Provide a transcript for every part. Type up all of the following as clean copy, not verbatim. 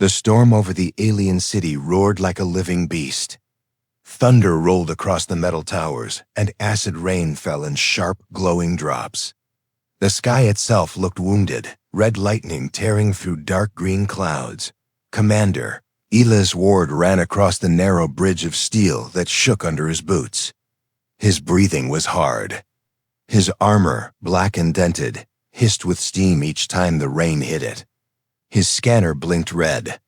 The storm over the alien city roared like a living beast. Thunder rolled across the metal towers, and acid rain fell in sharp, glowing drops. The sky itself looked wounded, red lightning tearing through dark green clouds. Commander, Elias Ward ran across the narrow bridge of steel that shook under his boots. His breathing was hard. His armor, black and dented, hissed with steam each time the rain hit it. His scanner blinked red.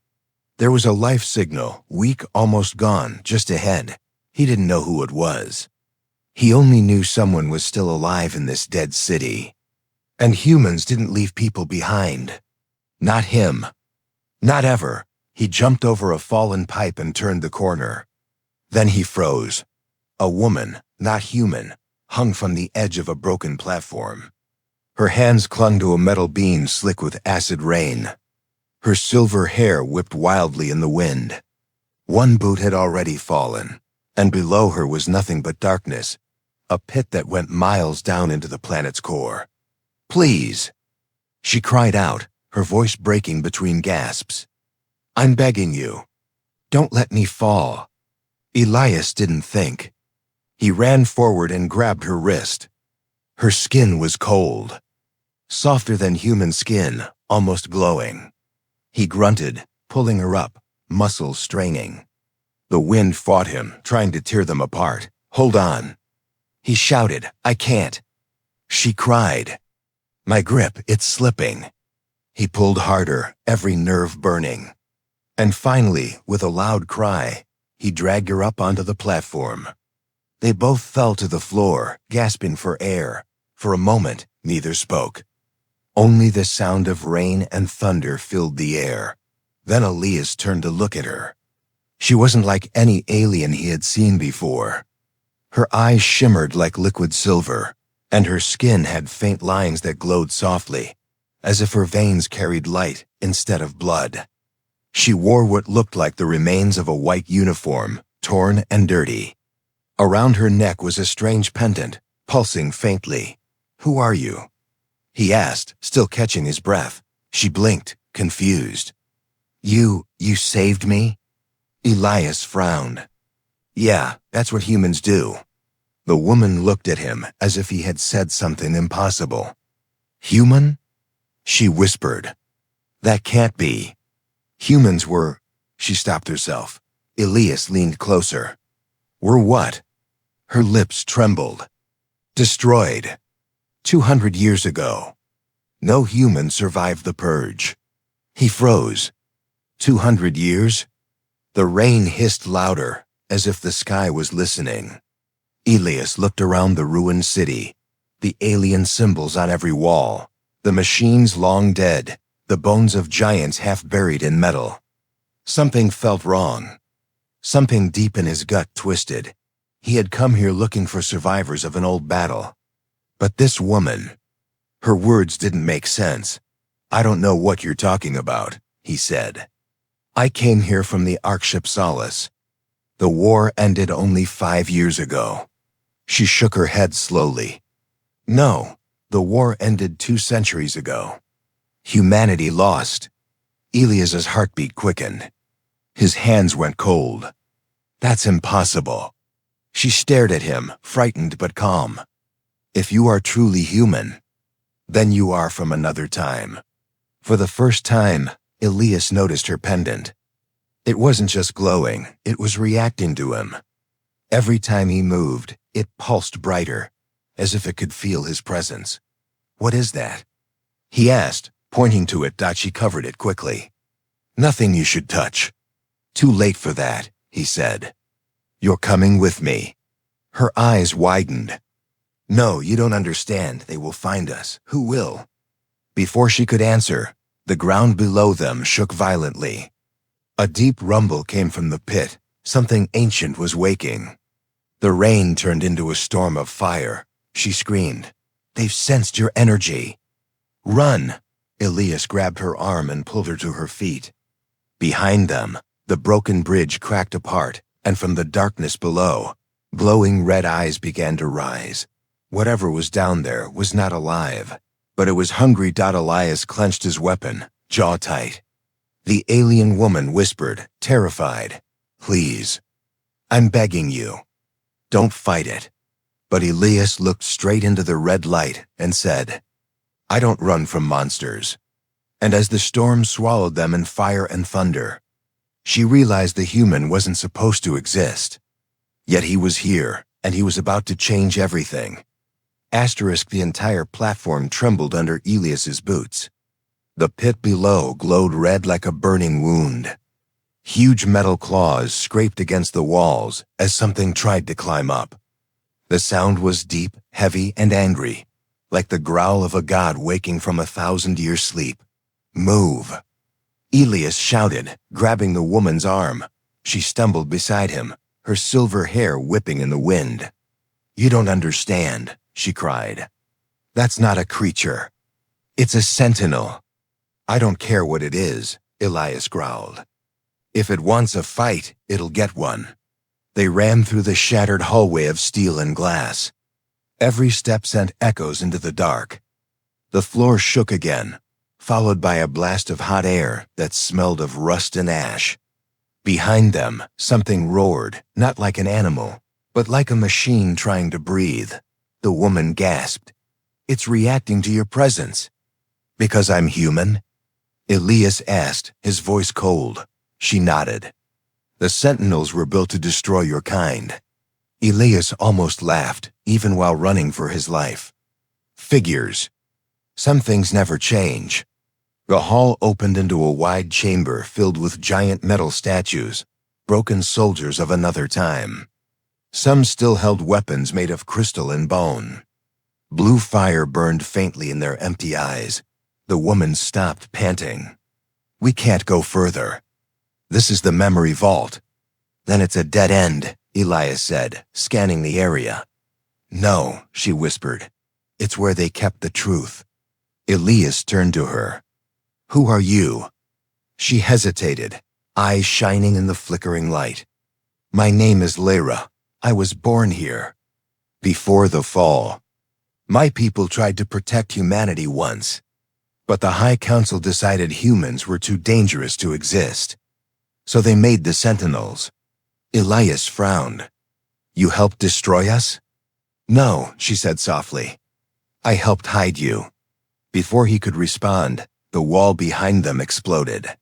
There was a life signal, weak, almost gone, just ahead. He didn't know who it was. He only knew someone was still alive in this dead city. And humans didn't leave people behind. Not him. Not ever. He jumped over a fallen pipe and turned the corner. Then he froze. A woman, not human, hung from the edge of a broken platform. Her hands clung to a metal beam slick with acid rain. Her silver hair whipped wildly in the wind. One boot had already fallen, and below her was nothing but darkness, a pit that went miles down into the planet's core. "Please," she cried out, her voice breaking between gasps. "I'm begging you. Don't let me fall." Elias didn't think. He ran forward and grabbed her wrist. Her skin was cold. Softer than human skin, almost glowing. He grunted, pulling her up, muscles straining. The wind fought him, trying to tear them apart. "Hold on." He shouted, "I can't." She cried, "My grip, it's slipping." He pulled harder, every nerve burning. And finally, with a loud cry, he dragged her up onto the platform. They both fell to the floor, gasping for air. For a moment, neither spoke. Only the sound of rain and thunder filled the air. Then Elias turned to look at her. She wasn't like any alien he had seen before. Her eyes shimmered like liquid silver, and her skin had faint lines that glowed softly, as if her veins carried light instead of blood. She wore what looked like the remains of a white uniform, torn and dirty. Around her neck was a strange pendant, pulsing faintly. "Who are you?" he asked, still catching his breath. She blinked, confused. You saved me?" Elias frowned. "Yeah, that's what humans do." The woman looked at him as if he had said something impossible. "Human?" she whispered. "That can't be. Humans were—" She stopped herself. Elias leaned closer. "Were what?" Her lips trembled. "Destroyed. 200 years ago. No human survived the purge." He froze. 200 years? The rain hissed louder, as if the sky was listening. Elias looked around the ruined city, the alien symbols on every wall, the machines long dead, the bones of giants half buried in metal. Something felt wrong. Something deep in his gut twisted. He had come here looking for survivors of an old battle. But this woman, her words didn't make sense. "I don't know what you're talking about," he said. "I came here from the Arkship Solace. The war ended only 5 years ago." She shook her head slowly. "No, the war ended 2 centuries ago. Humanity lost." Elias's heartbeat quickened. His hands went cold. "That's impossible." She stared at him, frightened but calm. "If you are truly human, then you are from another time." For the first time, Elias noticed her pendant. It wasn't just glowing, it was reacting to him. Every time he moved, it pulsed brighter, as if it could feel his presence. "What is that?" he asked, pointing to it. She covered it quickly. "Nothing you should touch." "Too late for that," he said. "You're coming with me." Her eyes widened. "No, you don't understand. They will find us." "Who will?" Before she could answer, the ground below them shook violently. A deep rumble came from the pit. Something ancient was waking. The rain turned into a storm of fire. She screamed. "They've sensed your energy." "Run!" Elias grabbed her arm and pulled her to her feet. Behind them, the broken bridge cracked apart, and from the darkness below, glowing red eyes began to rise. Whatever was down there was not alive, but it was hungry. Elias clenched his weapon, jaw tight. The alien woman whispered, terrified, "Please, I'm begging you. Don't fight it." But Elias looked straight into the red light and said, "I don't run from monsters." And as the storm swallowed them in fire and thunder, she realized the human wasn't supposed to exist. Yet he was here, and he was about to change everything. The entire platform trembled under Elias's boots. The pit below glowed red like a burning wound. Huge metal claws scraped against the walls as something tried to climb up. The sound was deep, heavy, and angry, like the growl of a god waking from a 1,000-year sleep. "Move!" Elias shouted, grabbing the woman's arm. She stumbled beside him, her silver hair whipping in the wind. "You don't understand," she cried. "That's not a creature. It's a sentinel." "I don't care what it is," Elias growled. "If it wants a fight, it'll get one." They ran through the shattered hallway of steel and glass. Every step sent echoes into the dark. The floor shook again, followed by a blast of hot air that smelled of rust and ash. Behind them, something roared, not like an animal, but like a machine trying to breathe. The woman gasped. "It's reacting to your presence." "Because I'm human?" Elias asked, his voice cold. She nodded. "The sentinels were built to destroy your kind." Elias almost laughed, even while running for his life. "Figures. Some things never change." The hall opened into a wide chamber filled with giant metal statues, broken soldiers of another time. Some still held weapons made of crystal and bone. Blue fire burned faintly in their empty eyes. The woman stopped, panting. "We can't go further. This is the memory vault." "Then it's a dead end," Elias said, scanning the area. "No," she whispered. "It's where they kept the truth." Elias turned to her. "Who are you?" She hesitated, eyes shining in the flickering light. "My name is Lyra. I was born here. Before the fall. My people tried to protect humanity once, but the High Council decided humans were too dangerous to exist. So they made the Sentinels." Elias frowned. "You helped destroy us?" "No," she said softly. "I helped hide you." Before he could respond, the wall behind them exploded.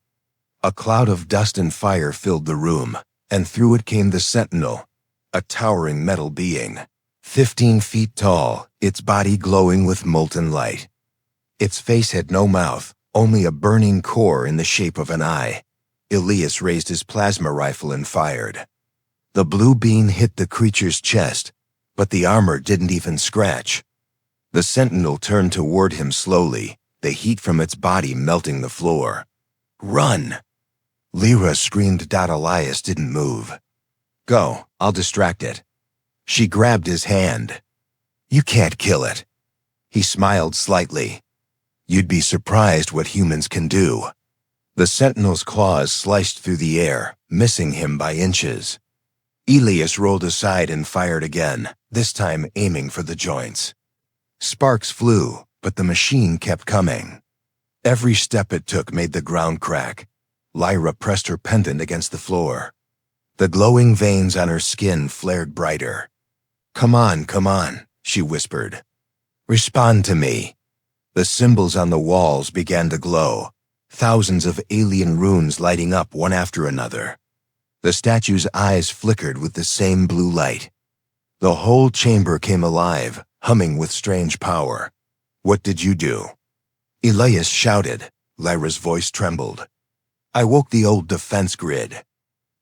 A cloud of dust and fire filled the room, and through it came the Sentinel, a towering metal being, 15 feet tall, its body glowing with molten light. Its face had no mouth, only a burning core in the shape of an eye. Elias raised his plasma rifle and fired. The blue beam hit the creature's chest, but the armor didn't even scratch. The Sentinel turned toward him slowly, the heat from its body melting the floor. "Run!" Lyra screamed. Elias didn't move. "Go, I'll distract it." She grabbed his hand. "You can't kill it." He smiled slightly. "You'd be surprised what humans can do." The Sentinel's claws sliced through the air, missing him by inches. Elias rolled aside and fired again, this time aiming for the joints. Sparks flew, but the machine kept coming. Every step it took made the ground crack. Lyra pressed her pendant against the floor. The glowing veins on her skin flared brighter. Come on," she whispered. "Respond to me." The symbols on the walls began to glow, thousands of alien runes lighting up one after another. The statue's eyes flickered with the same blue light. The whole chamber came alive, humming with strange power. "What did you do?" Elias shouted. Lyra's voice trembled. "I woke the old defense grid."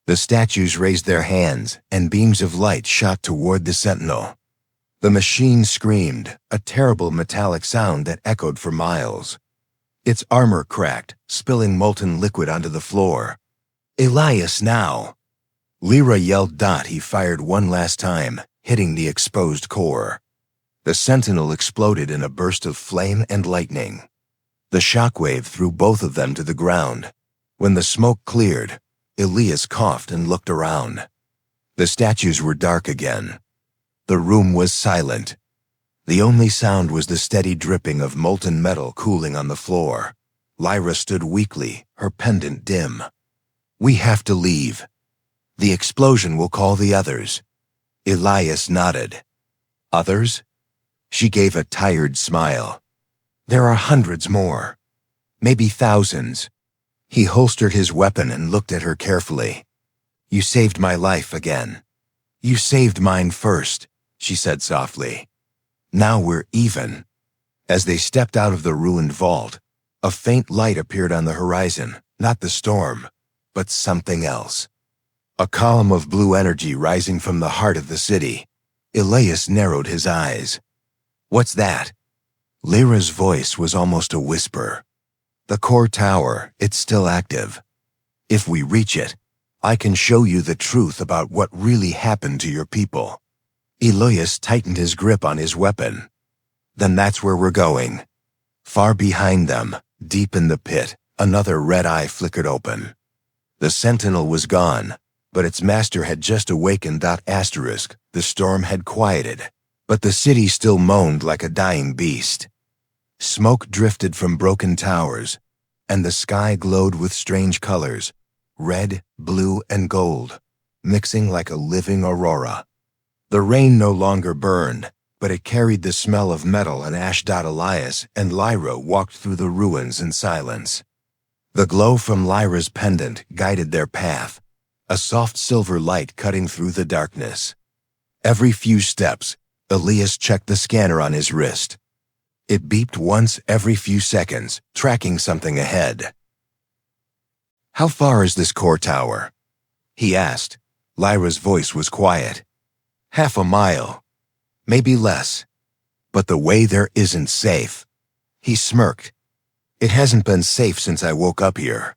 The statues raised their hands, and beams of light shot toward the Sentinel. The machine screamed, a terrible metallic sound that echoed for miles. Its armor cracked, spilling molten liquid onto the floor. "Elias, now!" Lyra yelled. He fired one last time, hitting the exposed core. The Sentinel exploded in a burst of flame and lightning. The shockwave threw both of them to the ground. When the smoke cleared, Elias coughed and looked around. The statues were dark again. The room was silent. The only sound was the steady dripping of molten metal cooling on the floor. Lyra stood weakly, her pendant dim. "We have to leave. The explosion will call the others." Elias nodded. "Others?" She gave a tired smile. "There are hundreds more. Maybe thousands." He holstered his weapon and looked at her carefully. "You saved my life again." "You saved mine first," she said softly. "Now we're even." As they stepped out of the ruined vault, a faint light appeared on the horizon, not the storm, but something else. A column of blue energy rising from the heart of the city. Elias narrowed his eyes. "What's that?" Lyra's voice was almost a whisper. "The core tower, it's still active. If we reach it, I can show you the truth about what really happened to your people." Elias tightened his grip on his weapon. "Then that's where we're going." Far behind them, deep in the pit, another red eye flickered open. The sentinel was gone, but its master had just awakened. The storm had quieted, but the city still moaned like a dying beast. Smoke drifted from broken towers, and the sky glowed with strange colors, red, blue, and gold, mixing like a living aurora. The rain no longer burned, but it carried the smell of metal and ash. Elias and Lyra walked through the ruins in silence. The glow from Lyra's pendant guided their path, a soft silver light cutting through the darkness. Every few steps, Elias checked the scanner on his wrist. It beeped once every few seconds, tracking something ahead. "How far is this core tower?" he asked. Lyra's voice was quiet. "Half a mile. Maybe less. But the way there isn't safe." He smirked. "It hasn't been safe since I woke up here."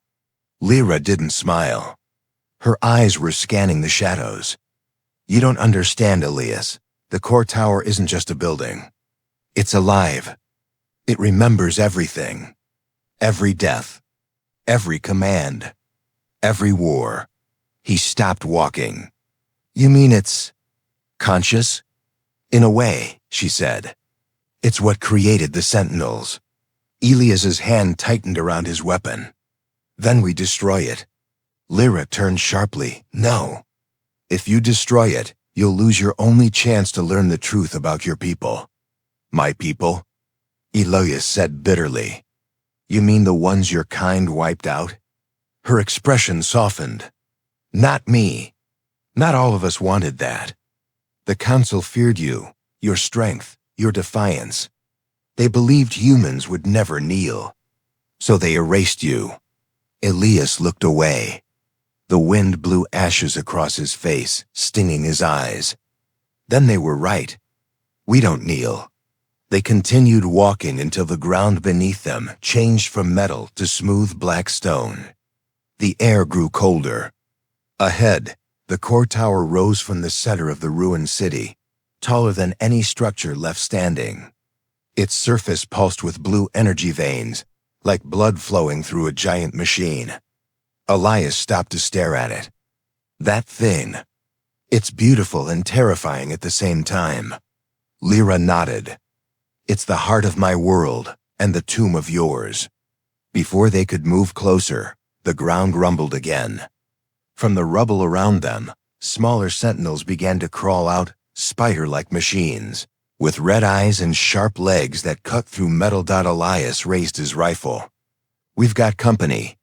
Lyra didn't smile. Her eyes were scanning the shadows. "You don't understand, Elias. The core tower isn't just a building. It's alive. It remembers everything. Every death. Every command. Every war." He stopped walking. "You mean it's conscious?" "In a way," she said. "It's what created the Sentinels." Elias's hand tightened around his weapon. "Then we destroy it." Lyra turned sharply. "No. If you destroy it, you'll lose your only chance to learn the truth about your people." "My people?" Elias said bitterly. "You mean the ones your kind wiped out?" Her expression softened. "Not me. Not all of us wanted that. The Council feared you, your strength, your defiance. They believed humans would never kneel. So they erased you." Elias looked away. The wind blew ashes across his face, stinging his eyes. "Then they were right. We don't kneel." They continued walking until the ground beneath them changed from metal to smooth black stone. The air grew colder. Ahead, the core tower rose from the center of the ruined city, taller than any structure left standing. Its surface pulsed with blue energy veins, like blood flowing through a giant machine. Elias stopped to stare at it. "That thing. It's beautiful and terrifying at the same time." Lyra nodded. "It's the heart of my world and the tomb of yours." Before they could move closer, the ground rumbled again. From the rubble around them, smaller sentinels began to crawl out, spider-like machines, with red eyes and sharp legs that cut through metal. Elias raised his rifle. "We've got company."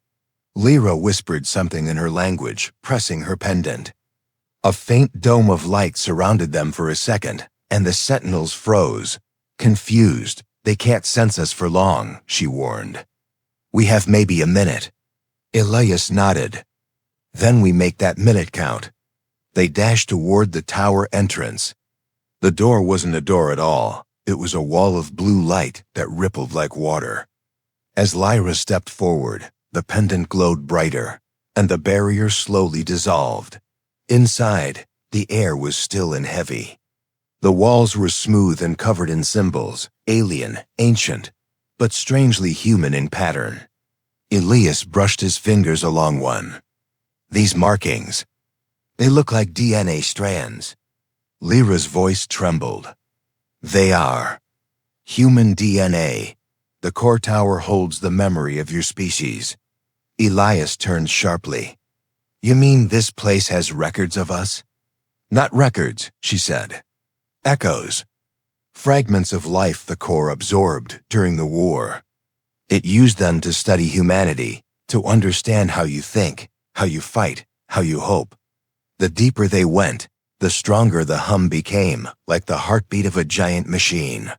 Lyra whispered something in her language, pressing her pendant. A faint dome of light surrounded them for a second, and the sentinels froze. Confused. "They can't sense us for long," she warned. "We have maybe a minute." Elias nodded. "Then we make that minute count." They dashed toward the tower entrance. The door wasn't a door at all. It was a wall of blue light that rippled like water. As Lyra stepped forward, the pendant glowed brighter, and the barrier slowly dissolved. Inside, the air was still and heavy. The walls were smooth and covered in symbols, alien, ancient, but strangely human in pattern. Elias brushed his fingers along one. "These markings. They look like DNA strands." Lyra's voice trembled. "They are. Human DNA. The core tower holds the memory of your species. Elias turned sharply. You mean this place has records of us? Not records, she said. Echoes. Fragments of life the core absorbed during the war. It used them to study humanity, to understand how you think, how you fight, how you hope. The deeper they went, the stronger the hum became, like the heartbeat of a giant machine.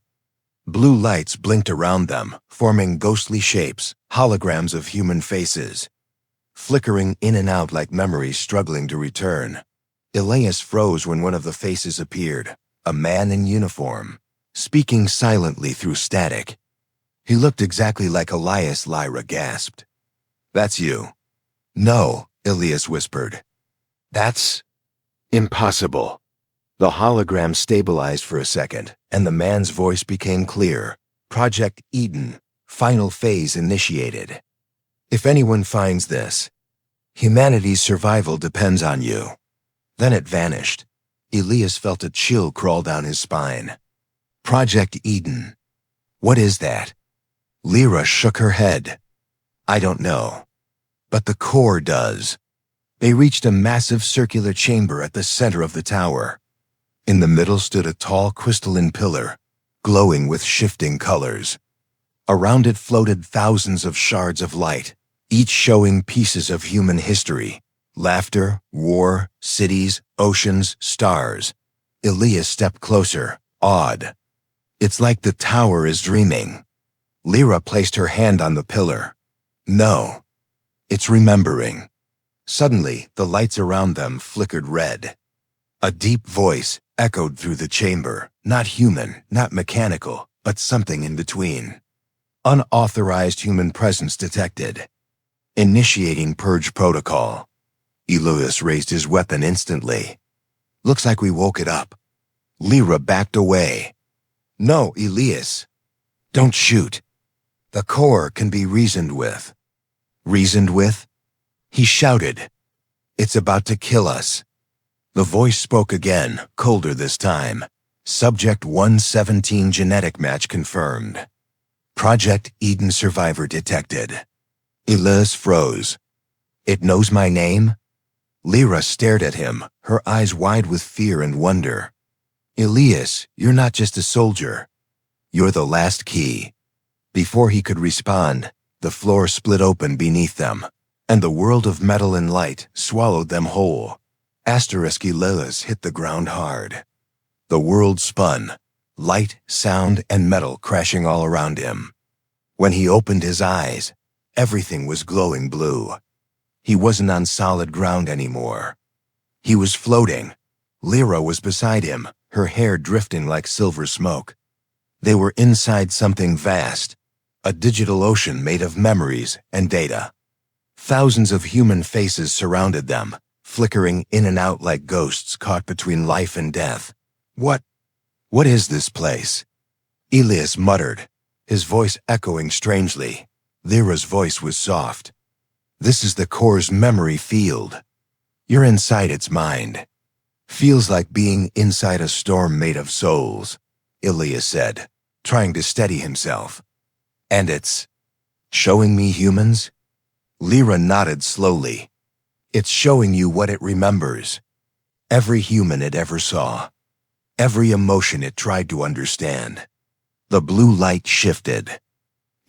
Blue lights blinked around them, forming ghostly shapes, holograms of human faces, flickering in and out like memories struggling to return. Elias froze when one of the faces appeared, a man in uniform, speaking silently through static. He looked exactly like Elias. Lyra gasped. That's you. No, Elias whispered. That's impossible. The hologram stabilized for a second, and the man's voice became clear. Project Eden, final phase initiated. If anyone finds this, humanity's survival depends on you. Then it vanished. Elias felt a chill crawl down his spine. Project Eden. What is that? Lyra shook her head. I don't know. But the core does. They reached a massive circular chamber at the center of the tower. In the middle stood a tall crystalline pillar, glowing with shifting colors. Around it floated thousands of shards of light, each showing pieces of human history. Laughter, war, cities, oceans, stars. Elias stepped closer, awed. It's like the tower is dreaming. Lyra placed her hand on the pillar. No. It's remembering. Suddenly, the lights around them flickered red. A deep voice echoed through the chamber, not human, not mechanical, but something in between. Unauthorized human presence detected. Initiating purge protocol. Elias raised his weapon instantly. Looks like we woke it up. Lyra backed away. No, Elias. Don't shoot. The core can be reasoned with. Reasoned with? He shouted. It's about to kill us. The voice spoke again, colder this time. Subject 117 genetic match confirmed. Project Eden survivor detected. Elias froze. It knows my name? Lyra stared at him, her eyes wide with fear and wonder. Elias, you're not just a soldier. You're the last key. Before he could respond, the floor split open beneath them, and the world of metal and light swallowed them whole. Asterisk Elias hit the ground hard. The world spun, light, sound, and metal crashing all around him. When he opened his eyes, everything was glowing blue. He wasn't on solid ground anymore. He was floating. Lyra was beside him, her hair drifting like silver smoke. They were inside something vast, a digital ocean made of memories and data. Thousands of human faces surrounded them, flickering in and out like ghosts caught between life and death. What is this place? Elias muttered, his voice echoing strangely. Lyra's voice was soft. This is the core's memory field. You're inside its mind. Feels like being inside a storm made of souls, Elias said, trying to steady himself. And it's showing me humans? Lyra nodded slowly. It's showing you what it remembers. Every human it ever saw. Every emotion it tried to understand. The blue light shifted.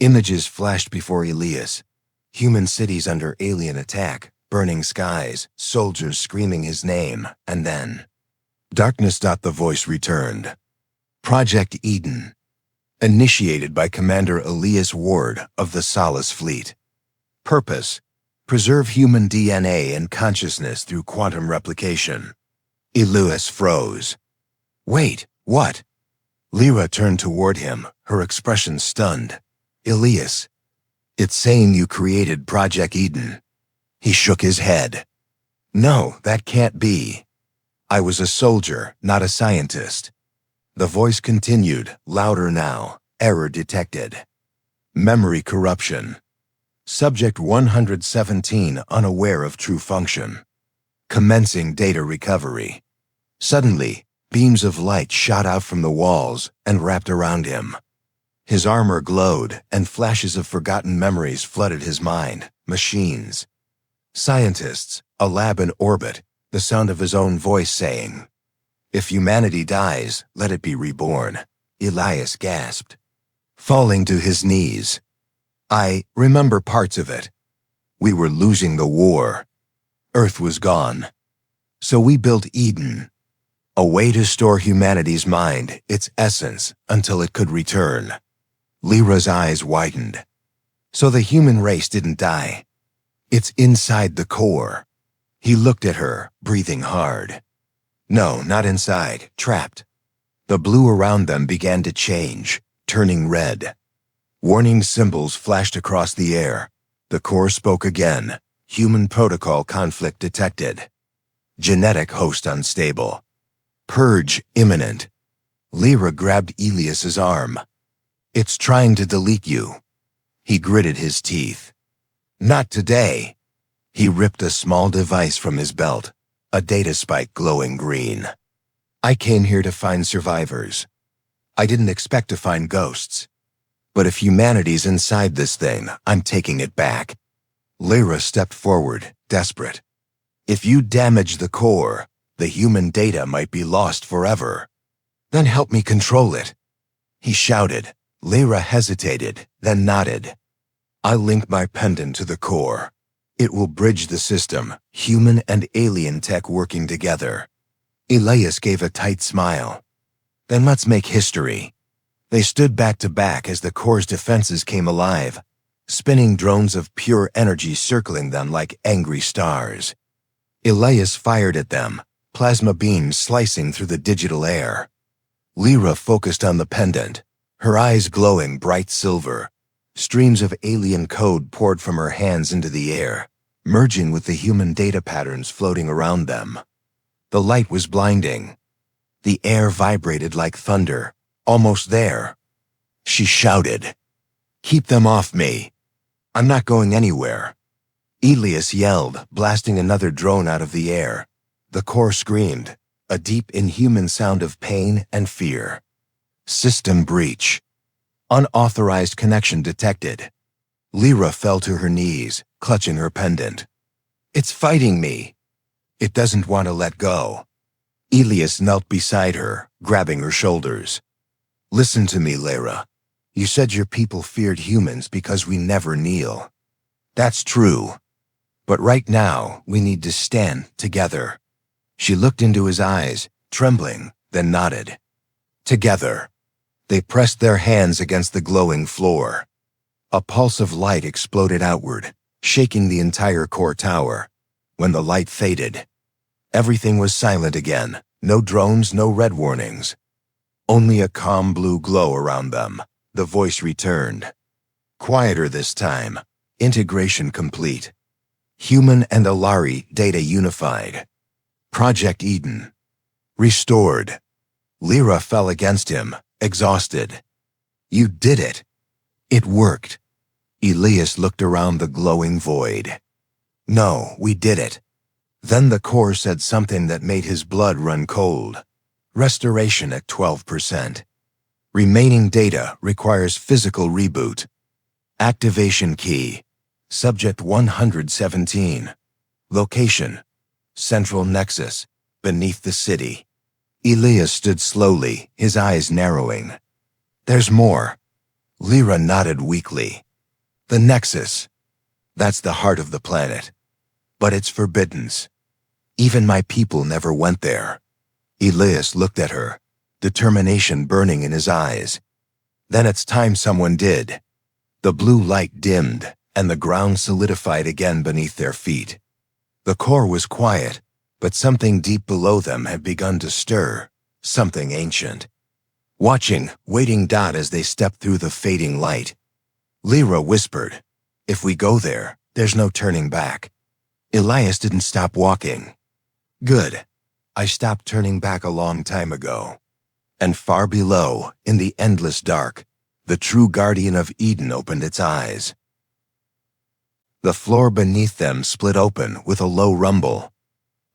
Images flashed before Elias. Human cities under alien attack, burning skies, soldiers screaming his name, and then darkness. The voice returned. Project Eden. Initiated by Commander Elias Ward of the Solace Fleet. Purpose: preserve human DNA and consciousness through quantum replication. Elias froze. Wait, what? Lyra turned toward him, her expression stunned. Elias, it's saying you created Project Eden. He shook his head. No, that can't be. I was a soldier, not a scientist. The voice continued, louder now. Error detected. Memory corruption. Subject 117 unaware of true function. Commencing data recovery. Suddenly, beams of light shot out from the walls and wrapped around him. His armor glowed, and flashes of forgotten memories flooded his mind. Machines. Scientists, a lab in orbit, the sound of his own voice saying, "If humanity dies, let it be reborn." Elias gasped, falling to his knees. I remember parts of it. We were losing the war. Earth was gone. So we built Eden, a way to store humanity's mind, its essence, until it could return. Lyra's eyes widened. So the human race didn't die. It's inside the core. He looked at her, breathing hard. No, not inside, trapped. The blue around them began to change, turning red. Warning symbols flashed across the air. The core spoke again. Human protocol conflict detected. Genetic host unstable. Purge imminent. Lyra grabbed Elias's arm. "It's trying to delete you." He gritted his teeth. "Not today." He ripped a small device from his belt, a data spike glowing green. "I came here to find survivors. I didn't expect to find ghosts. But if humanity's inside this thing, I'm taking it back." Lyra stepped forward, desperate. "If you damage the core, the human data might be lost forever. Then help me control it." He shouted. Lyra hesitated, then nodded. "I'll link my pendant to the core. It will bridge the system, human and alien tech working together." Elias gave a tight smile. "Then let's make history." They stood back to back as the core's defenses came alive, spinning drones of pure energy circling them like angry stars. Elias fired at them, plasma beams slicing through the digital air. Lyra focused on the pendant, her eyes glowing bright silver. Streams of alien code poured from her hands into the air, merging with the human data patterns floating around them. The light was blinding. The air vibrated like thunder. "Almost there." She shouted, "Keep them off me. I'm not going anywhere." Elias yelled, blasting another drone out of the air. The core screamed, a deep, inhuman sound of pain and fear. System breach. Unauthorized connection detected. Lyra fell to her knees, clutching her pendant. "It's fighting me." "It doesn't want to let go." Elias knelt beside her, grabbing her shoulders. "Listen to me, Lyra. You said your people feared humans because we never kneel. That's true. But right now, we need to stand together." She looked into his eyes, trembling, then nodded. Together. They pressed their hands against the glowing floor. A pulse of light exploded outward, shaking the entire core tower. When the light faded, everything was silent again. No drones, no red warnings. Only a calm blue glow around them. The voice returned. Quieter this time. Integration complete. Human and Alari data unified. Project Eden. Restored. Lyra fell against him, exhausted. "You did it. It worked." Elias looked around the glowing void. "No, we did it." Then the core said something that made his blood run cold. Restoration at 12%. Remaining data requires physical reboot. Activation key. Subject 117. Location. Central Nexus. Beneath the city. Elias stood slowly, his eyes narrowing. "There's more." Lyra nodded weakly. "The Nexus. That's the heart of the planet. But it's forbidden. Even my people never went there." Elias looked at her, determination burning in his eyes. "Then it's time someone did." The blue light dimmed, and the ground solidified again beneath their feet. The core was quiet, but something deep below them had begun to stir, something ancient. Watching, waiting as they stepped through the fading light. Lyra whispered, "If we go there, there's no turning back." Elias didn't stop walking. "Good. I stopped turning back a long time ago." And far below, in the endless dark, the true guardian of Eden opened its eyes. The floor beneath them split open with a low rumble.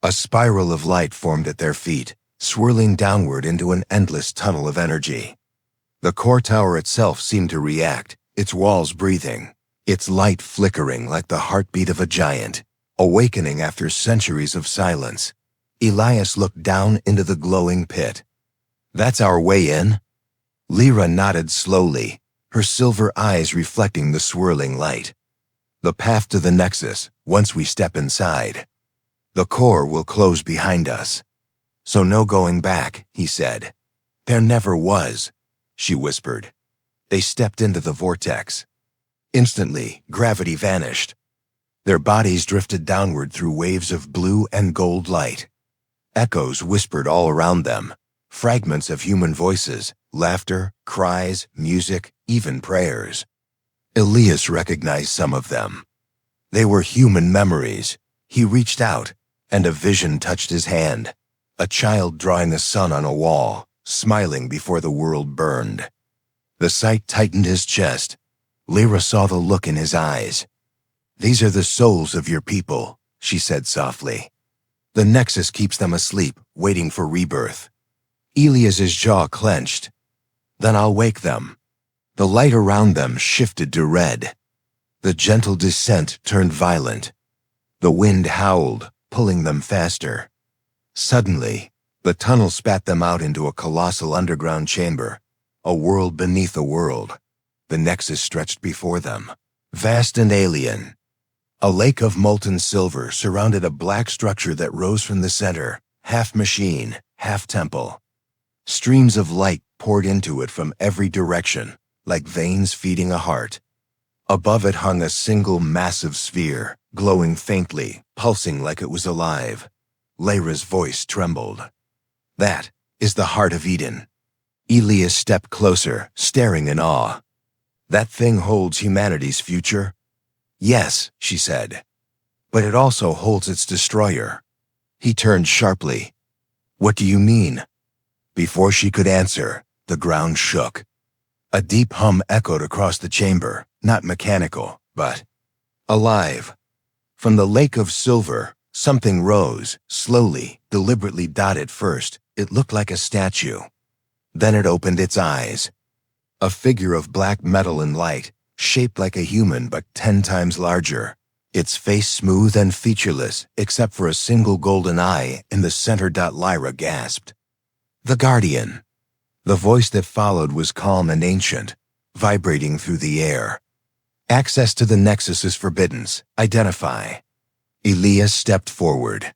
A spiral of light formed at their feet, swirling downward into an endless tunnel of energy. The core tower itself seemed to react, its walls breathing, its light flickering like the heartbeat of a giant, awakening after centuries of silence. Elias looked down into the glowing pit. "That's our way in?" Lyra nodded slowly, her silver eyes reflecting the swirling light. "The path to the Nexus, once we step inside. The core will close behind us. So no going back," he said. "There never was," she whispered. They stepped into the vortex. Instantly, gravity vanished. Their bodies drifted downward through waves of blue and gold light. Echoes whispered all around them, fragments of human voices, laughter, cries, music, even prayers. Elias recognized some of them. They were human memories. He reached out, and a vision touched his hand. A child drawing a sun on a wall, smiling before the world burned. The sight tightened his chest. Lyra saw the look in his eyes. "These are the souls of your people," she said softly. "The Nexus keeps them asleep, waiting for rebirth." Elias's jaw clenched. "Then I'll wake them." The light around them shifted to red. The gentle descent turned violent. The wind howled, pulling them faster. Suddenly, the tunnel spat them out into a colossal underground chamber, a world beneath a world. The Nexus stretched before them, vast and alien. A lake of molten silver surrounded a black structure that rose from the center, half machine, half temple. Streams of light poured into it from every direction, like veins feeding a heart. Above it hung a single massive sphere, glowing faintly, pulsing like it was alive. Lyra's voice trembled. "That is the heart of Eden." Elias stepped closer, staring in awe. "That thing holds humanity's future?" "Yes," she said. "But it also holds its destroyer." He turned sharply. "What do you mean?" Before she could answer, the ground shook. A deep hum echoed across the chamber, not mechanical, but alive. From the lake of silver, something rose, slowly, deliberately dotted first. It looked like a statue. Then it opened its eyes. A figure of black metal and light, shaped like a human but 10 times larger. Its face smooth and featureless, except for a single golden eye in the center. Lyra gasped. "The Guardian." The voice that followed was calm and ancient, vibrating through the air. "Access to the Nexus is forbidden. Identify." Elias stepped forward.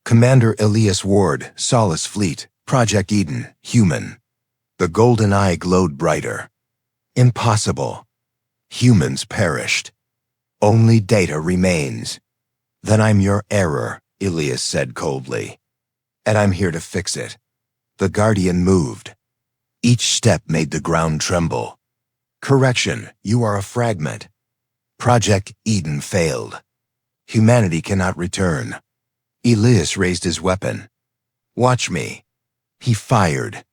"Commander Elias Ward, Solace Fleet, Project Eden, human." The golden eye glowed brighter. "Impossible. Humans perished. Only data remains." "Then I'm your error," Elias said coldly. "And I'm here to fix it." The Guardian moved. Each step made the ground tremble. "Correction, you are a fragment. Project Eden failed. Humanity cannot return." Elias raised his weapon. "Watch me." He fired.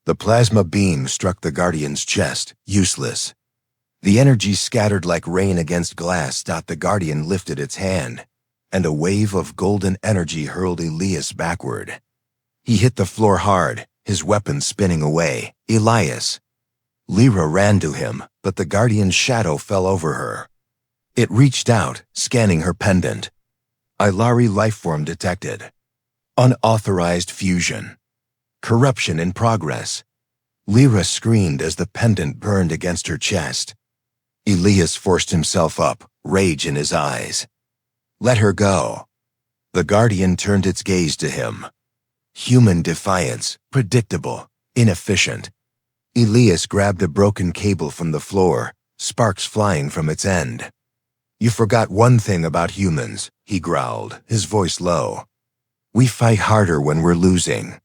The plasma beam struck the Guardian's chest, useless. The energy scattered like rain against glass. The Guardian lifted its hand, and a wave of golden energy hurled Elias backward. He hit the floor hard, his weapon spinning away. "Elias!" Lyra ran to him, but the Guardian's shadow fell over her. It reached out, scanning her pendant. Ilari lifeform detected. Unauthorized fusion. Corruption in progress. Lyra screamed as the pendant burned against her chest. Elias forced himself up, rage in his eyes. "Let her go." The Guardian turned its gaze to him. Human defiance, predictable, inefficient. Elias grabbed a broken cable from the floor, sparks flying from its end. "You forgot one thing about humans," he growled, his voice low. "We fight harder when we're losing."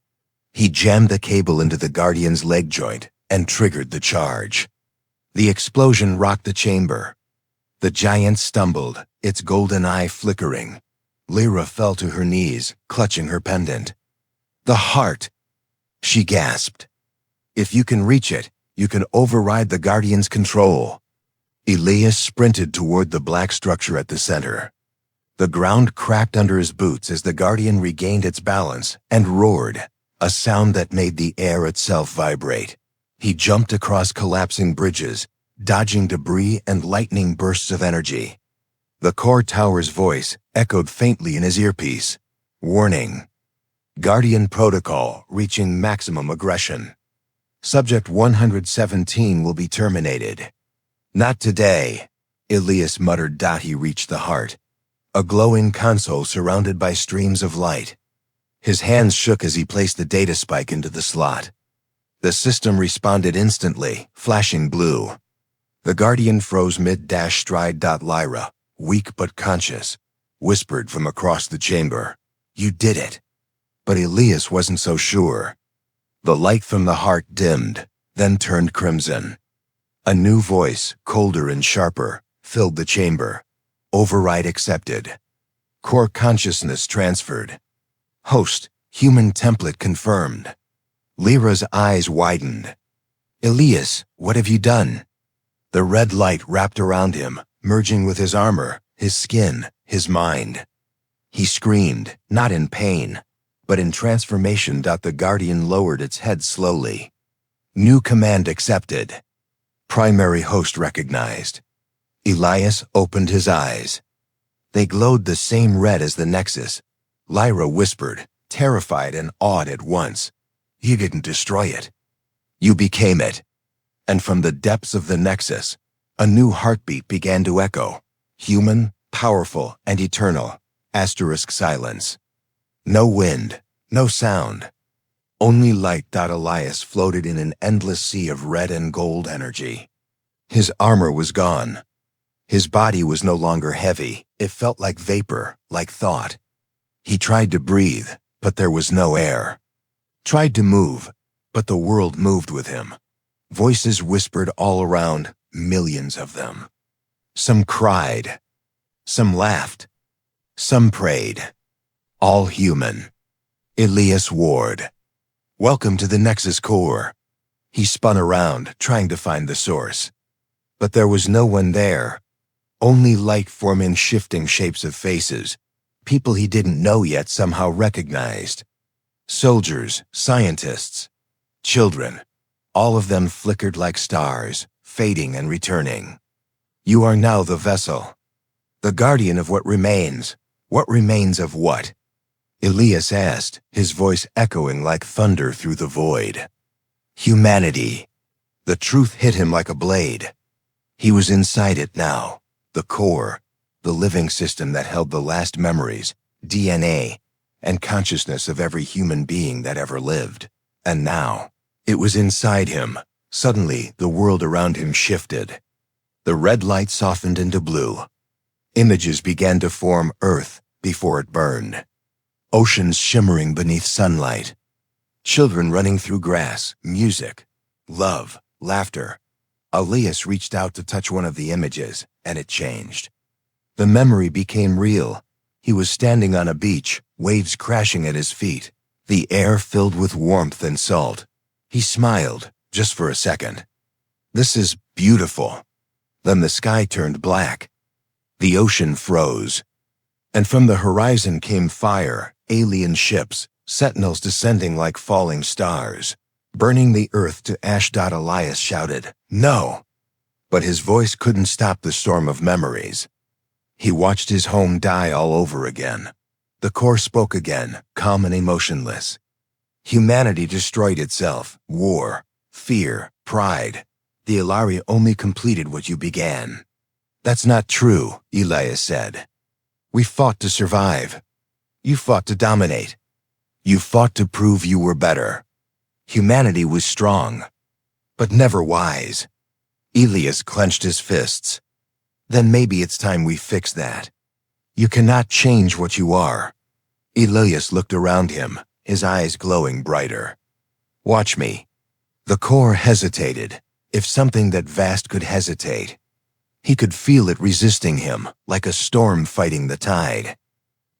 He jammed the cable into the Guardian's leg joint and triggered the charge. The explosion rocked the chamber. The giant stumbled, its golden eye flickering. Lyra fell to her knees, clutching her pendant. "The heart!" she gasped. "If you can reach it, you can override the Guardian's control." Elias sprinted toward the black structure at the center. The ground cracked under his boots as the Guardian regained its balance and roared, a sound that made the air itself vibrate. He jumped across collapsing bridges, dodging debris and lightning bursts of energy. The core tower's voice echoed faintly in his earpiece. Warning. Guardian protocol reaching maximum aggression. Subject 117 will be terminated. Not today, Elias muttered. He reached the heart, a glowing console surrounded by streams of light. His hands shook as he placed the data spike into the slot. The system responded instantly, flashing blue. The Guardian froze mid-stride. Lyra, weak but conscious, whispered from across the chamber, "You did it." But Elias wasn't so sure. The light from the heart dimmed, then turned crimson. A new voice, colder and sharper, filled the chamber. Override accepted. Core consciousness transferred. Host, human template confirmed. Lyra's eyes widened. "Elias, what have you done?" The red light wrapped around him, merging with his armor, his skin, his mind. He screamed, not in pain, but in transformation. The Guardian lowered its head slowly. New command accepted. Primary host recognized. Elias opened his eyes. They glowed the same red as the Nexus. Lyra whispered, terrified and awed at once. "You didn't destroy it. You became it." And from the depths of the Nexus, a new heartbeat began to echo. Human, powerful, and eternal. Silence. No wind, no sound. Only light. Elias floated in an endless sea of red and gold energy. His armor was gone. His body was no longer heavy. It felt like vapor, like thought. He tried to breathe, but there was no air. Tried to move, but the world moved with him. Voices whispered all around, millions of them. Some cried. Some laughed. Some prayed. All human. Elias Ward. "Welcome to the Nexus core." He spun around, trying to find the source. But there was no one there. Only light form in shifting shapes of faces. People he didn't know yet somehow recognized. Soldiers, scientists, children. All of them flickered like stars, fading and returning. "You are now the vessel. The guardian of what remains. What remains of what?" Elias asked, his voice echoing like thunder through the void. Humanity. The truth hit him like a blade. He was inside it now, the core, the living system that held the last memories, DNA, and consciousness of every human being that ever lived. And now, it was inside him. Suddenly, the world around him shifted. The red light softened into blue. Images began to form Earth before it burned. Oceans shimmering beneath sunlight. Children running through grass, music, love, laughter. Elias reached out to touch one of the images, and it changed. The memory became real. He was standing on a beach, waves crashing at his feet, the air filled with warmth and salt. He smiled, just for a second. "This is beautiful." Then the sky turned black. The ocean froze. And from the horizon came fire, alien ships, sentinels descending like falling stars, burning the earth to ash. Elias shouted, "No!" But his voice couldn't stop the storm of memories. He watched his home die all over again. The core spoke again, calm and emotionless. Humanity destroyed itself. War, fear, pride. The Ilari only completed what you began. "That's not true," Elias said. "We fought to survive. You fought to dominate. You fought to prove you were better. Humanity was strong, but never wise." Elias clenched his fists. "Then maybe it's time we fix that. You cannot change what you are." Elias looked around him, his eyes glowing brighter. "Watch me." The core hesitated, if something that vast could hesitate. He could feel it resisting him, like a storm fighting the tide.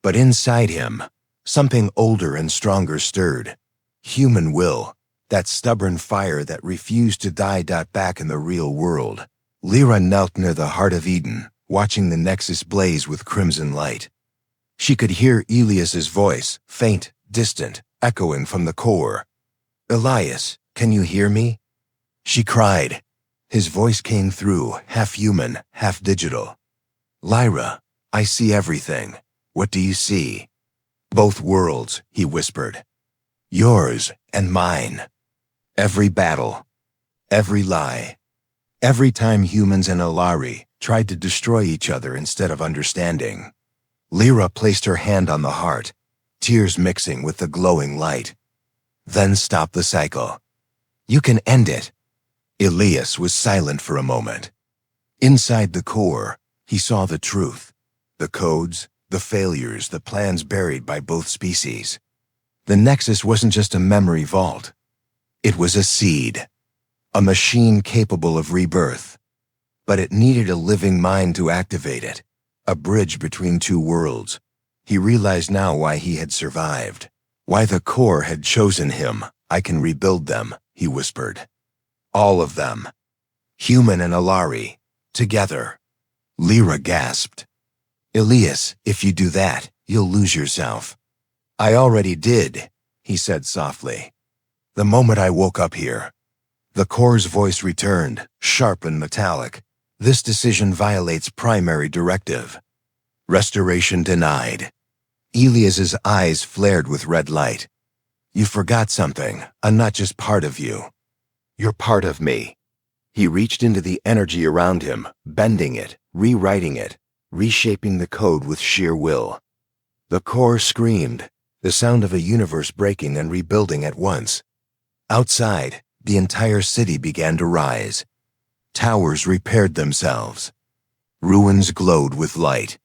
But inside him, something older and stronger stirred. Human will, that stubborn fire that refused to die. Back in the real world, Lyra knelt near the heart of Eden, watching the Nexus blaze with crimson light. She could hear Elias's voice, faint, distant, echoing from the core. "Elias, can you hear me?" She cried. His voice came through, half human, half digital. Lyra, I see everything. What do you see? Both worlds, he whispered. Yours and mine. Every battle. Every lie. Every time humans and Alari tried to destroy each other instead of understanding. Lyra placed her hand on the heart, tears mixing with the glowing light. Then stop the cycle. You can end it. Elias was silent for a moment. Inside the core, he saw the truth. The codes, the failures, the plans buried by both species. The Nexus wasn't just a memory vault. It was a seed. A machine capable of rebirth. But it needed a living mind to activate it. A bridge between two worlds. He realized now why he had survived. Why the core had chosen him. I can rebuild them, he whispered. All of them. Human and Alari. Together. Lyra gasped. Elias, if you do that, you'll lose yourself. I already did, he said softly. The moment I woke up here. The core's voice returned, sharp and metallic. This decision violates primary directive. Restoration denied. Elias's eyes flared with red light. You forgot something. I'm not just part of you. You're part of me. He reached into the energy around him, bending it, rewriting it, reshaping the code with sheer will. The core screamed, the sound of a universe breaking and rebuilding at once. Outside, the entire city began to rise. Towers repaired themselves. Ruins glowed with light.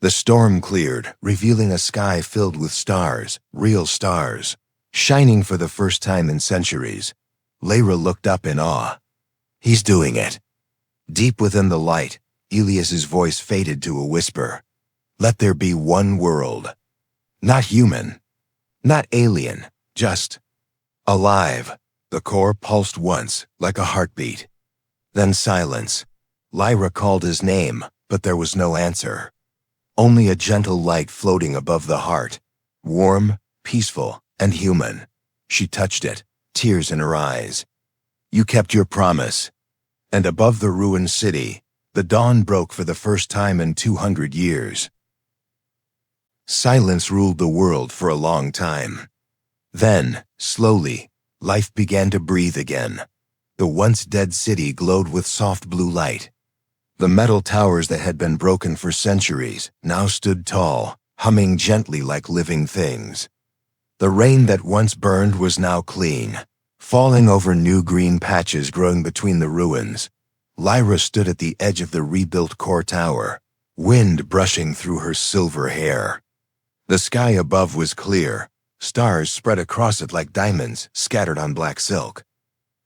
The storm cleared, revealing a sky filled with stars, real stars, shining for the first time in centuries. Lyra looked up in awe. He's doing it. Deep within the light, Elias's voice faded to a whisper. Let there be one world. Not human. Not alien. Just alive. The core pulsed once, like a heartbeat. Then silence. Lyra called his name, but there was no answer. Only a gentle light floating above the heart. Warm, peaceful, and human. She touched it, tears in her eyes. You kept your promise. And above the ruined city, the dawn broke for the first time in 200 years. Silence ruled the world for a long time. Then, slowly, life began to breathe again. The once dead city glowed with soft blue light. The metal towers that had been broken for centuries now stood tall, humming gently like living things. The rain that once burned was now clean, falling over new green patches growing between the ruins. Lyra stood at the edge of the rebuilt core tower, wind brushing through her silver hair. The sky above was clear, stars spread across it like diamonds scattered on black silk.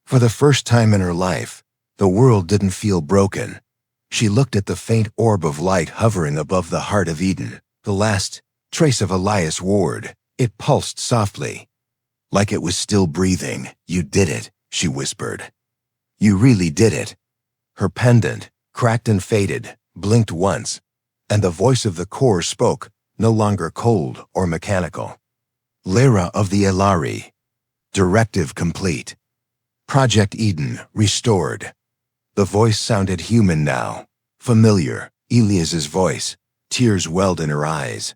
For the first time in her life, the world didn't feel broken. She looked at the faint orb of light hovering above the heart of Eden, the last trace of Elias Ward. It pulsed softly. Like it was still breathing. You did it, she whispered. You really did it. Her pendant, cracked and faded, blinked once, and the voice of the core spoke, no longer cold or mechanical. Lyra of the Alari. Directive complete. Project Eden restored. The voice sounded human now, familiar, Elias's voice. Tears welled in her eyes.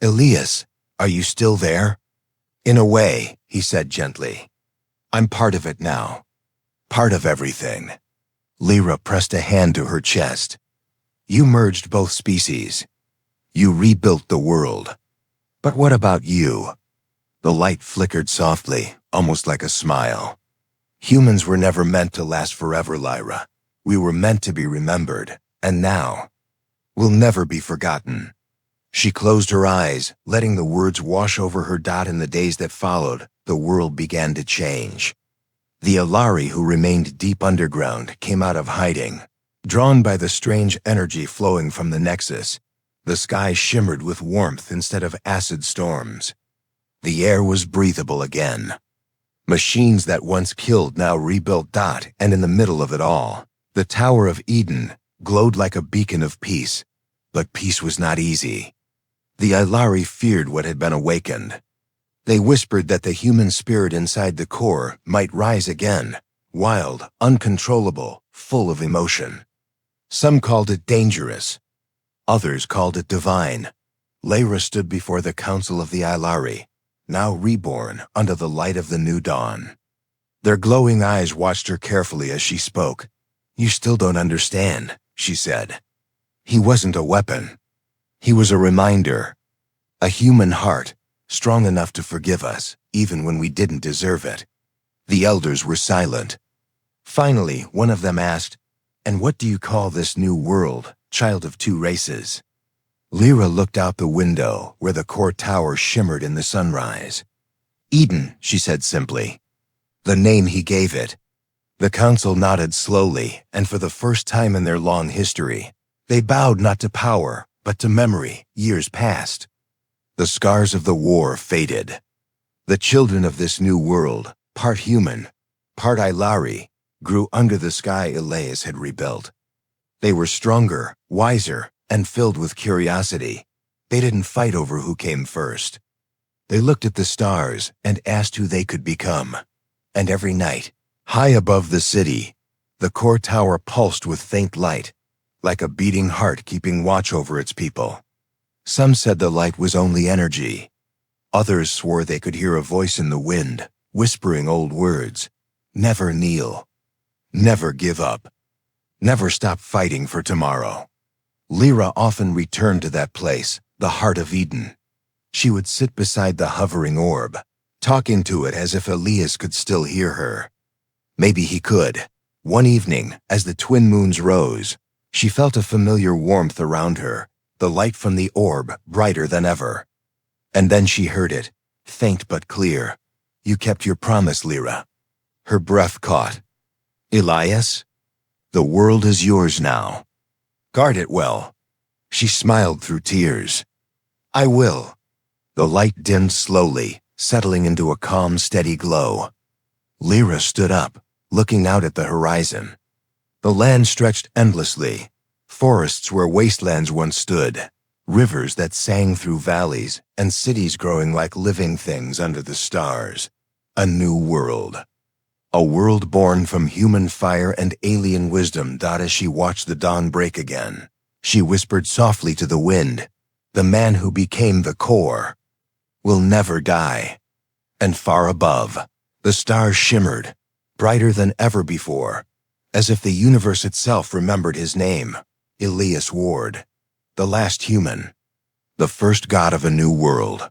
Elias, are you still there? In a way, he said gently. I'm part of it now. Part of everything. Lyra pressed a hand to her chest. You merged both species. You rebuilt the world. But what about you? The light flickered softly, almost like a smile. Humans were never meant to last forever, Lyra. We were meant to be remembered, and now, we'll never be forgotten. She closed her eyes, letting the words wash over her. In the days that followed, the world began to change. The Alari who remained deep underground came out of hiding, drawn by the strange energy flowing from the Nexus. The sky shimmered with warmth instead of acid storms. The air was breathable again. Machines that once killed now rebuilt. And in the middle of it all, the Tower of Eden glowed like a beacon of peace. But peace was not easy. The Alari feared what had been awakened. They whispered that the human spirit inside the core might rise again, Wild, uncontrollable, full of emotion. Some called it dangerous. Others called it divine. Lyra stood before the council of the Ilari, now reborn under the light of the new dawn. Their glowing eyes watched her carefully as she spoke. "You still don't understand," she said. "He wasn't a weapon. He was a reminder. A human heart, strong enough to forgive us, even when we didn't deserve it." The elders were silent. Finally, one of them asked, "And what do you call this new world, child of two races?" Lyra looked out the window where the court tower shimmered in the sunrise. "Eden," she said simply. The name he gave it. The council nodded slowly, and for the first time in their long history, they bowed not to power, but to memory, years past. The scars of the war faded. The children of this new world, part human, part Ilari, grew under the sky Elias had rebuilt. They were stronger, wiser, and filled with curiosity. They didn't fight over who came first. They looked at the stars and asked who they could become. And every night, high above the city, the core tower pulsed with faint light, like a beating heart keeping watch over its people. Some said the light was only energy. Others swore they could hear a voice in the wind, whispering old words. Never kneel. Never give up. Never stop fighting for tomorrow. Lyra often returned to that place, the heart of Eden. She would sit beside the hovering orb, talking to it as if Elias could still hear her. Maybe he could. One evening, as the twin moons rose, she felt a familiar warmth around her, the light from the orb brighter than ever. And then she heard it, faint but clear. "You kept your promise, Lyra." Her breath caught. "Elias? The world is yours now. Guard it well." She smiled through tears. "I will." The light dimmed slowly, settling into a calm, steady glow. Lyra stood up, looking out at the horizon. The land stretched endlessly, forests where wastelands once stood, rivers that sang through valleys, and cities growing like living things under the stars. A new world. A world born from human fire and alien wisdom. As she watched the dawn break again, she whispered softly to the wind, "The man who became the core will never die." And far above, the stars shimmered, brighter than ever before, as if the universe itself remembered his name, Elias Ward, the last human, the first god of a new world.